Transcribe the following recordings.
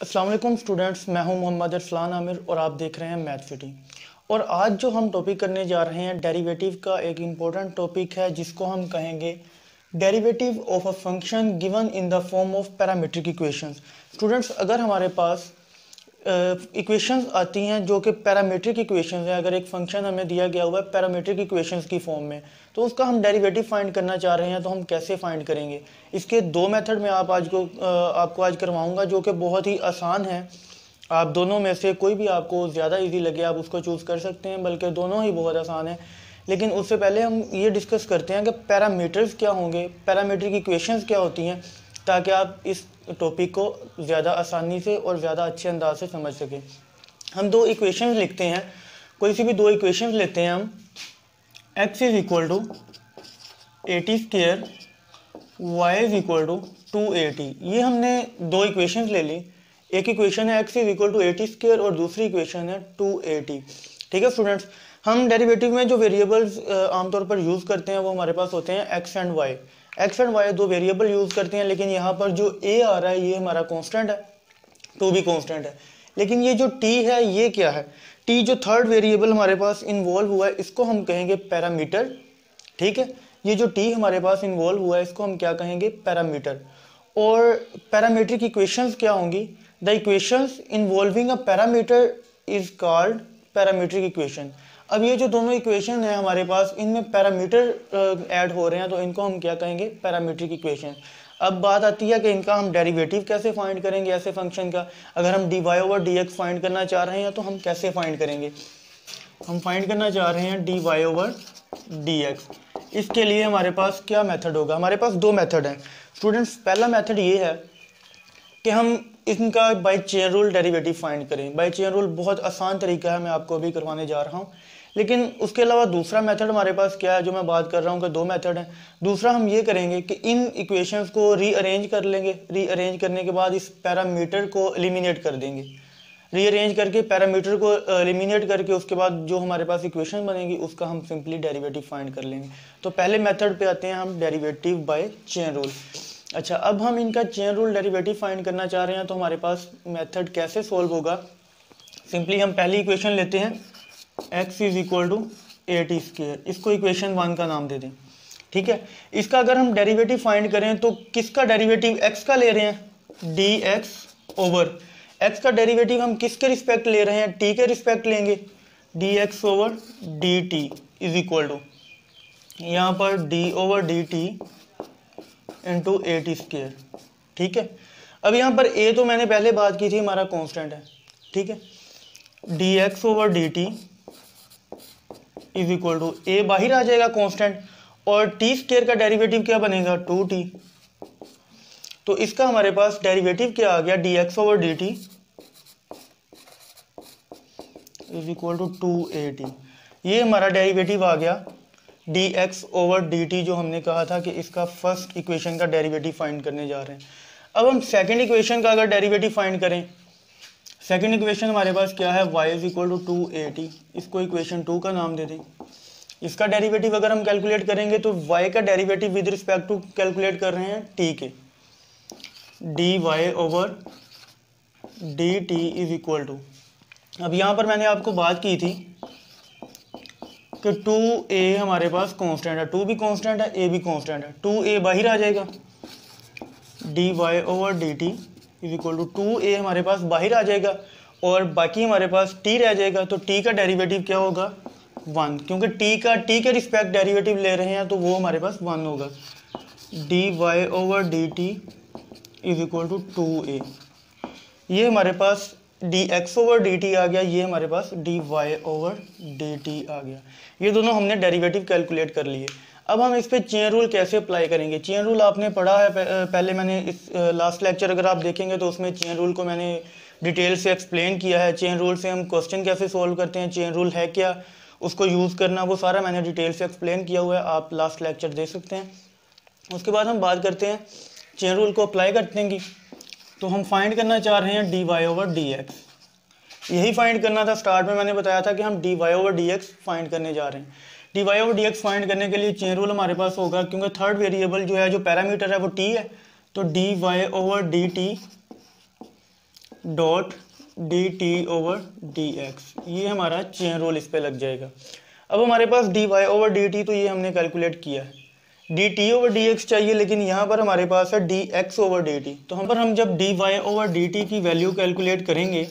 अस्सलाम वालेकुम स्टूडेंट्स, मैं हूं मोहम्मद अरसलान आमिर और आप देख रहे हैं मैथ सिटी। और आज जो हम टॉपिक करने जा रहे हैं डेरिवेटिव का एक इम्पोर्टेंट टॉपिक है जिसको हम कहेंगे derivative of a function given in the form of parametric equations. Students, अगर हमारे पास इक्वेशंस आती हैं जो कि पैरामीट्रिक इक्वेशंस हैं, अगर एक फंक्शन हमें दिया गया हुआ है पैरामीट्रिक इक्वेशंस की फॉर्म में, तो उसका हम डेरिवेटिव फाइंड करना चाह रहे हैं तो हम कैसे फाइंड करेंगे। इसके दो मेथड में आपको आज करवाऊंगा जो कि बहुत ही आसान है। आप दोनों में से कोई भी आपको ज़्यादा इजी लगे आप उसको चूज़ कर सकते हैं, बल्कि दोनों ही बहुत आसान है। लेकिन उससे पहले हम ये डिस्कस करते हैं कि पैरामीटर्स क्या होंगे, पैरामीट्रिक इक्वेशंस क्या होती हैं, ताकि आप इस टॉपिक को ज़्यादा आसानी से और ज़्यादा अच्छे अंदाज से समझ सकें। हम दो इक्वेशंस लिखते हैं, कोई सी भी दो इक्वेशंस लेते हैं हम। x is equal to 80 square, y is equal to 280। ये हमने दो इक्वेशंस ले ली। एक इक्वेशन है x is equal to 80 square और दूसरी इक्वेशन है 280। ठीक है स्टूडेंट्स, हम डेरिवेटिव में जो वेरिएबल्स आमतौर पर यूज़ करते हैं वो हमारे पास होते हैं x and y। X and y दो वेरिएबल यूज़ करते हैं, लेकिन यहाँ पर जो a आ रहा है ये हमारा कांस्टेंट है, तो भी कांस्टेंट है। लेकिन ये जो t है ये क्या है, t जो थर्ड वेरिएबल हमारे पास इन्वॉल्व हुआ है इसको हम कहेंगे पैरामीटर। ठीक है, ये जो t हमारे पास इन्वॉल्व हुआ है इसको हम क्या कहेंगे, पैरामीटर। और पैरामीट्रिक इक्वेशंस क्या होंगी, the equations involving a parameter is called parametric equation. अब ये जो दोनों इक्वेशन है हमारे पास, इनमें पैरामीटर ऐड हो रहे हैं तो इनको हम क्या कहेंगे, पैरामीट्रिक इक्वेशन। अब बात आती है कि इनका हम डेरिवेटिव कैसे फाइंड करेंगे ऐसे फंक्शन का। अगर हम dy ओवर dx फाइंड करना चाह रहे हैं तो हम कैसे फाइंड करेंगे, हम फाइंड करना चाह रहे हैं dy ओवर dx। इसके लिए हमारे पास क्या मेथड होगा, हमारे पास दो मेथड हैं स्टूडेंट्स। पहला मेथड ये है कि हम इनका by chain rule derivative find करें। बाय चेन रूल बहुत आसान तरीका है, मैं आपको अभी करवाने जा रहा हूँ। लेकिन उसके अलावा दूसरा मेथड हमारे पास क्या है, जो मैं बात कर रहा हूँ कि दो मेथड हैं। दूसरा हम ये करेंगे कि इन इक्वेशंस को रीअरेंज कर लेंगे। रीअरेंज करने के बाद इस पैरामीटर को एलिमिनेट कर देंगे। रीअरेंज करके पैरामीटर को एलिमिनेट करके उसके बाद जो हमारे पास इक्वेशन बनेगी उसका हम सिंपली डेरिवेटिव फाइंड कर लेंगे। तो पहले मेथड पे आते हैं हम, डेरिवेटिव बाय चेन रूल। अच्छा, अब हम इनका चेन रूल डेरिवेटिव फाइंड करना चाह रहे हैं तो हमारे पास मेथड कैसे सोल्व होगा। सिंपली हम पहली इक्वेशन लेते हैं, x is equal to 80 square. इसको इक्वेशन 1 का नाम दे दें। ठीक है, इसका अगर हम डेरिवेटिव फाइंड करें तो किसका डेरिवेटिव, x का ले रहे हैं, dx ओवर x का डेरिवेटिव हम किसके रिस्पेक्ट ले रहे हैं, t के रिस्पेक्ट लेंगे। dx over dt is equal to यहाँ पर d over dt into 80 square. ठीक है, अब यहाँ पर a तो मैंने पहले बात की थी हमारा कांस्टेंट है। ठीक है, dx over dt is equal to a बाहर आ जाएगा कांस्टेंट, और t स्क्वायर का डेरिवेटिव क्या बनेगा, 2t। तो इसका हमारे पास डेरिवेटिव क्या आ गया, dx over dt is equal to 2at। ये हमारा डेरिवेटिव आ गया dx ओवर dt, जो हमने कहा था कि इसका फर्स्ट इक्वेशन का डेरिवेटिव फाइंड करने जा रहे हैं। अब हम सेकंड इक्वेशन का अगर डेरिवेटिव फाइंड करें, सेकंड इक्वेशन हमारे पास क्या है, y इज इक्वल टू 280। इसको इक्वेशन 2 का नाम दे दें। इसका डेरिवेटिव अगर हम कैलकुलेट करेंगे तो y का derivative with respect to calculate कर रहे हैं t के, dy over dt is equal to, अब यहाँ पर मैंने आपको बात की थी कि 2a हमारे पास कांस्टेंट है, 2 भी कांस्टेंट है, a भी कांस्टेंट है। 2a बाहर आ जाएगा, dy over dt is equal to 2a हमारे पास बाहर आ जाएगा, और बाकी हमारे पास t रह जाएगा। तो t का डेरिवेटिव क्या होगा, 1, क्योंकि t के रिस्पेक्ट डेरिवेटिव ले रहे हैं तो वो हमारे पास 1 होगा। dy over dt is equal to 2a। ये हमारे पास dx ओवर dt आ गया, ये हमारे पास dy ओवर dt आ गया। ये दोनों हमने डेरिवेटिव कैलकुलेट कर लिए। अब हम इस पे चेन रूल कैसे अप्लाई करेंगे। चेन रूल आपने पढ़ा है पहले, मैंने इस लास्ट लेक्चर अगर आप देखेंगे तो उसमें चेन रूल को मैंने डिटेल से एक्सप्लेन किया है। चेन रूल से हम क्वेश्चन कैसे सोल्व करते हैं, चेन रूल है क्या, उसको यूज़ करना, वो सारा मैंने डिटेल से एक्सप्लेन किया हुआ है, आप लास्ट लेक्चर देख सकते हैं। उसके बाद हम बात करते हैं चेन रूल को अप्लाई करते हैं। तो हम फाइंड करना चाह रहे हैं dy ओवर dx। यही फाइंड करना था, स्टार्ट में मैंने बताया था कि हम dy ओवर dx फाइंड करने जा रहे हैं। dy ओवर dx फाइंड करने के लिए चेन रूल हमारे पास होगा, क्योंकि थर्ड वेरिएबल जो है, जो पैरामीटर है वो t है, तो dy over dt dot D T over D x, ये हमारा चेन रूल इस पे लग जाएगा। अब हमारे पास D Y over D T तो ये हमने कैलकुलेट किया है, D T over D X चाहिए, लेकिन यहाँ पर हमारे पास है D X over D T. तो हम जब D Y over D T की वैल्यू कैलकुलेट करेंगे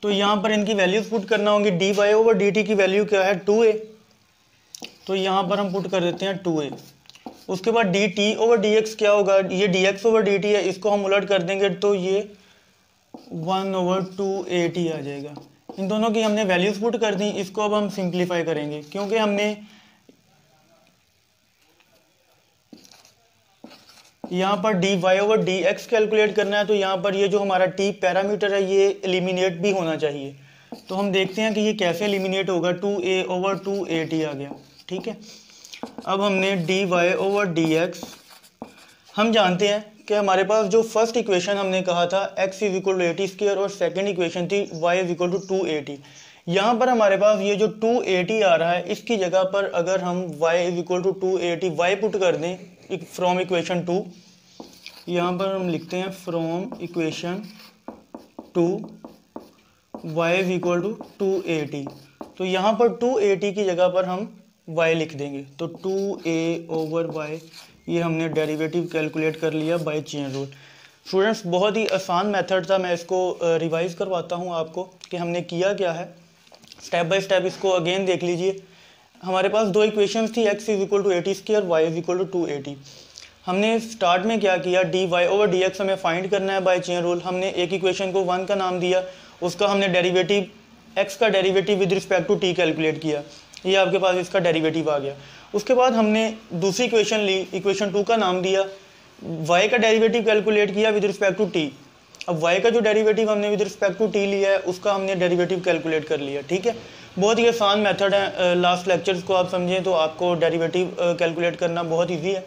तो यहाँ पर इनकी वैल्यूज पुट करना होंगी। D Y over D T की वैल्यू क्या है 2a, तो यहाँ पर हम पुट कर देते हैं 2a। उसके बाद D T over D x क्या होगा, ये D X over D T है, इसको हम उलट कर देंगे तो ये 1/2a आ जाएगा। इन दोनों की हमने वैल्यूज पुट कर दी। इसको अब हम सिंप्लीफाई करेंगे, क्योंकि हमने यहाँ पर d Y over D x calculate करना है, तो यहाँ पर ये जो हमारा टी पैरामीटर है ये एलिमिनेट भी होना चाहिए। तो हम देखते हैं कि ये कैसे एलिमिनेट होगा। 2a ओवर 2at आ गया, ठीक है। अब हमने d Y over D x, हम जानते हैं कि हमारे पास जो फर्स्ट इक्वेशन हमने कहा था x is equal to a t square और सेकेंड इक्वेशन थी y is equal to 2at। यहाँ पर हमारे पास ये जो 2at आ रहा है, इसकी जगह पर अगर हम y is equal to 2at y put कर दें फ्रॉम इक्वेशन 2, यहाँ पर हम लिखते हैं from equation 2 y is equal to 2at। तो यहाँ पर 2at की जगह पर हम y लिख देंगे, तो 2a ओवर y, ये हमने डेरिवेटिव कैलकुलेट कर लिया बाय चेन रूल। स्टूडेंट्स बहुत ही आसान मेथड था, मैं इसको रिवाइज करवाता हूँ आपको कि हमने किया क्या है। स्टेप बाय स्टेप इसको अगेन देख लीजिए। हमारे पास दो इक्वेशंस थी, x is equal to a t square, y is equal to 2at। हमने स्टार्ट में क्या किया, d Y over D x हमें फाइंड करना है बाय चेन रूल। हमने एक इक्वेशन को 1 का नाम दिया, उसका हमने डेरिवेटिव x का derivative with respect to t calculate किया, ये आपके पास इसका डेरिवेटिव आ गया। उसके बाद हमने दूसरी इक्वेशन ली, इक्वेशन 2 का नाम दिया, y का डेरिवेटिव कैलकुलेट किया विद रिस्पेक्ट टू t। अब y का जो डेरिवेटिव हमने विद रिस्पेक्ट टू t लिया है, उसका हमने डेरिवेटिव कैलकुलेट कर लिया, ठीक है। बहुत ही आसान मेथड है, लास्ट लेक्चर्स को आप समझें तो आपको डेरिवेटिव कैलकुलेट करना बहुत ईजी है।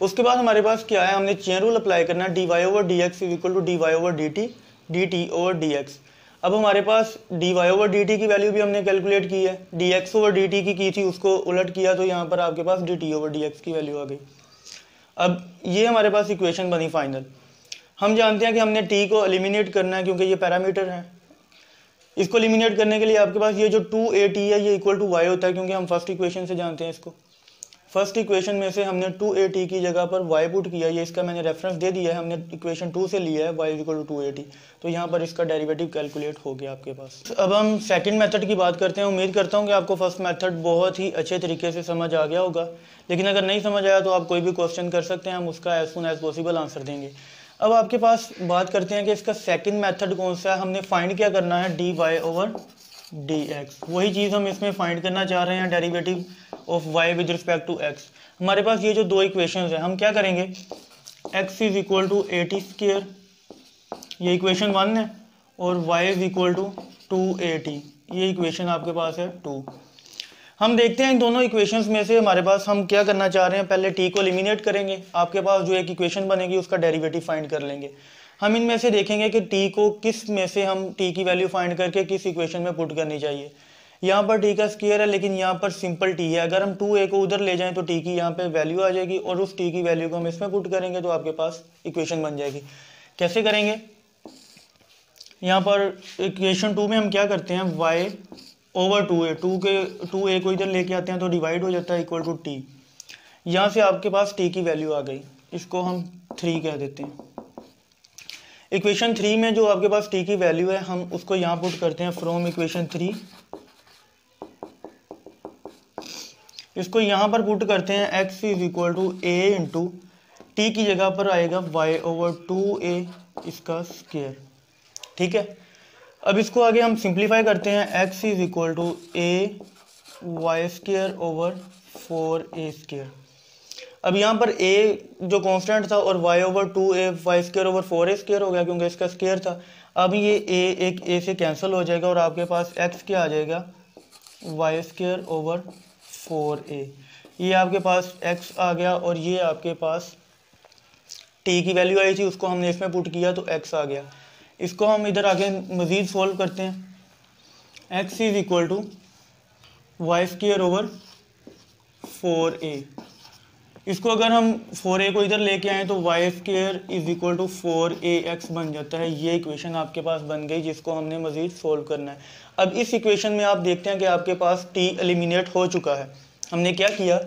उसके बाद हमारे पास क्या है, हमने चेन रूल अप्लाई करना, D Y over D X is equal to D Y over D T, D T over D X. अब हमारे पास D Y over D T की वैल्यू भी हमने कैलकुलेट की है, D X over D T की थी, उसको उलट किया तो यहाँ पर आपके पास D T over D X की वैल्यू आ गई। अब ये हमारे पास इक्वेशन बनी फाइनल। हम जानते हैं कि हमने टी को एलिमिनेट करना है क्योंकि ये पैरामीटर है। इसको एलिमिनेट करने के लिए आपके पास ये जो 2at है ये इक्वल टू y होता है, क्योंकि हम फर्स्ट इक्वेशन से जानते हैं इसको। फर्स्ट इक्वेशन में से हमने 2at की जगह पर y पुट किया, ये इसका मैंने रेफरेंस दे दिया है, हमने इक्वेशन 2 से लिया है y इक्वल टू 2at। तो यहाँ पर इसका डेरिवेटिव कैलकुलेट हो गया आपके पास। अब हम सेकंड मेथड की बात करते हैं। उम्मीद करता हूँ कि आपको फर्स्ट मेथड बहुत ही अच्छे तरीके से समझ आ गया होगा, लेकिन अगर नहीं समझ आया तो आप कोई भी क्वेश्चन कर सकते हैं, हम उसका as soon as possible answer देंगे। अब आपके पास बात करते हैं कि इसका सेकंड मेथड कौन सा है। हमने फाइंड क्या करना है, d Y over D x, वही चीज़ हम इसमें फाइंड करना चाह रहे हैं, derivative of y with respect to x। हमारे पास ये जो दो इक्वेशंस हैं, हम क्या करेंगे, x is equal to a t square, ये इक्वेशन 1 है, और y is equal to 2at, ये इक्वेशन आपके पास है 2। हम देखते हैं इन दोनों इक्वेशंस में से हमारे पास हम क्या करना चाह रहे हैं। पहले t को एलिमिनेट करेंगे, आपके पास जो एक इक्वेशन बनेगी उसका डेरिवेटिव फाइंड कर लेंगे। हम इनमें से देखेंगे कि t को किस में से हम t की वैल्यू फाइंड करके किस इक्वेशन में पुट करनी चाहिए। यहाँ पर t का स्क्वायर है, लेकिन यहाँ पर सिंपल t है। अगर हम 2a को उधर ले जाएं तो t की यहाँ पे वैल्यू आ जाएगी, और उस t की वैल्यू को हम इसमें पुट करेंगे तो आपके पास इक्वेशन बन जाएगी। कैसे करेंगे, यहाँ पर इक्वेशन 2 में हम क्या करते हैं, y ओवर 2a, 2a को इधर लेके आते हैं तो डिवाइड हो जाता है इक्वल टू t। यहाँ से आपके पास t की वैल्यू आ गई, इसको हम 3 कह देते हैं। इक्वेशन 3 में जो आपके पास t की वैल्यू है, हम उसको यहाँ पुट करते हैं फ्रॉम इक्वेशन 3, इसको यहाँ पर पुट करते हैं x is equal to a into t की जगह पर आएगा y ओवर 2a इसका स्क्वायर, ठीक है। अब इसको आगे हम सिंप्लीफाई करते हैं, x is equal to a y square over 4a square. अब यहाँ पर a जो कांस्टेंट था और y over 2a y square over 4a square हो गया क्योंकि इसका स्क्वायर था। अब ये a एक a से कैंसिल हो जाएगा और आपके पास x क्या आ जाएगा, y स्क्वायर ओवर 4a। ये आपके पास x आ गया, और ये आपके पास t की वैल्यू आई थी, उसको हमने इसमें पुट किया तो x आ गया। इसको हम इधर आगे मज़ीद सॉल्व करते हैं, x is equal to y square over 4a। इसको अगर हम 4a को इधर लेके आए तो y square is equal to 4ax बन जाता है। ये इक्वेशन आपके पास बन गई जिसको हमने मज़ीद सोल्व करना है। अब इस इक्वेशन में आप देखते हैं कि आपके पास t एलिमिनेट हो चुका है। हमने क्या किया,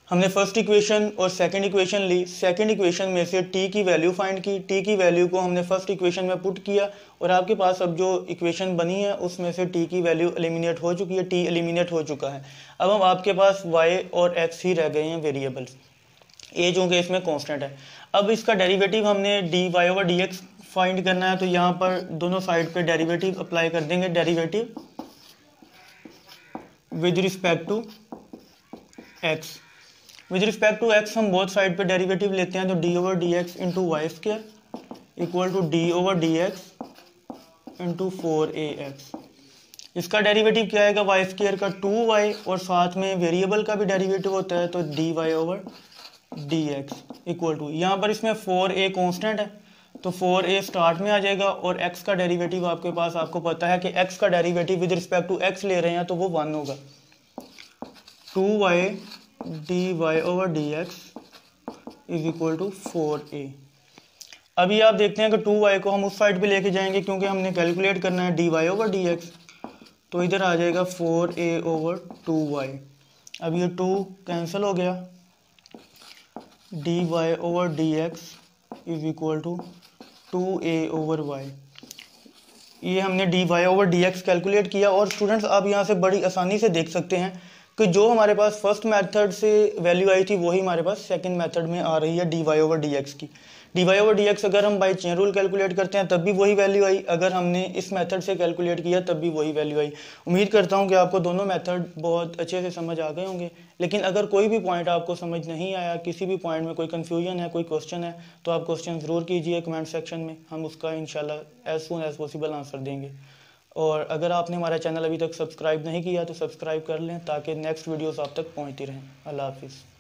हमने फर्स्ट इक्वेशन और सेकंड इक्वेशन ली। सेकंड इक्वेशन में से t की वैल्यू फाइंड की, t की वैल्यू को हमने फर्स्ट इक्वेशन में पुट किया और आपके पास अब जो इक्वेशन बनी है उसमें से t की वैल्यू एलिमिनेट हो चुकी है, t एलिमिनेट हो चुका है। अब हम आपके पास y और x ही रह गए हैं वेरिएबल्स, ए चूँकि इसमें कांस्टेंट है। अब इसका डेरिवेटिव हमने dy ओवर dx फाइंड करना है, तो यहाँ पर दोनों साइड पे डेरिवेटिव अप्लाई कर देंगे। Derivative with respect to x, with respect to x हम बोथ साइड पे डेरिवेटिव लेते हैं, तो d over D x into y square equal to d over D x into 4ax। इसका डेरिवेटिव क्या आएगा, वाई स्क्वायर का 2y और साथ में वेरिएबल का भी डेरिवेटिव होता है, तो dy over dx equal to, यहाँ पर इसमें 4a कांस्टेंट है तो 4a स्टार्ट में आ जाएगा और x का डेरिवेटिव आपके पास, आपको पता है कि x का derivative with respect to x ले रहे हैं तो वो 1 होगा। 2y dy over dx is equal to 4a। अभी आप देखते हैं कि 2y को हम उस साइड पे लेके जाएंगे क्योंकि हमने कैलकुलेट करना है dy ओवर dx, तो इधर आ जाएगा 4a ओवर 2y। अब ये 2 कैंसिल हो गया, dy over dx is equal to 2a over y। ये हमने dy ओवर dx कैलकुलेट किया। और स्टूडेंट्स आप यहाँ से बड़ी आसानी से देख सकते हैं कि जो हमारे पास फर्स्ट मेथड से वैल्यू आई थी वही हमारे पास सेकंड मेथड में आ रही है dy ओवर dx की। dy ओवर dx अगर हम बाई चेन रूल कैलकुलेट करते हैं तब भी वही वैल्यू आई, अगर हमने इस मेथड से कैलकुलेट किया तब भी वही वैल्यू आई। उम्मीद करता हूं कि आपको दोनों मेथड बहुत अच्छे से समझ आ गए होंगे। लेकिन अगर कोई भी पॉइंट आपको समझ नहीं आया, किसी भी पॉइंट में कोई कन्फ्यूजन है, कोई क्वेश्चन है, तो आप क्वेश्चन ज़रूर कीजिए कमेंट सेक्शन में, हम उसका इंशाल्लाह as soon as possible answer देंगे। और अगर आपने हमारा चैनल अभी तक सब्सक्राइब नहीं किया तो सब्सक्राइब कर लें ताकि नेक्स्ट वीडियोस आप तक पहुंचती रहें। अल्लाह हाफिज़।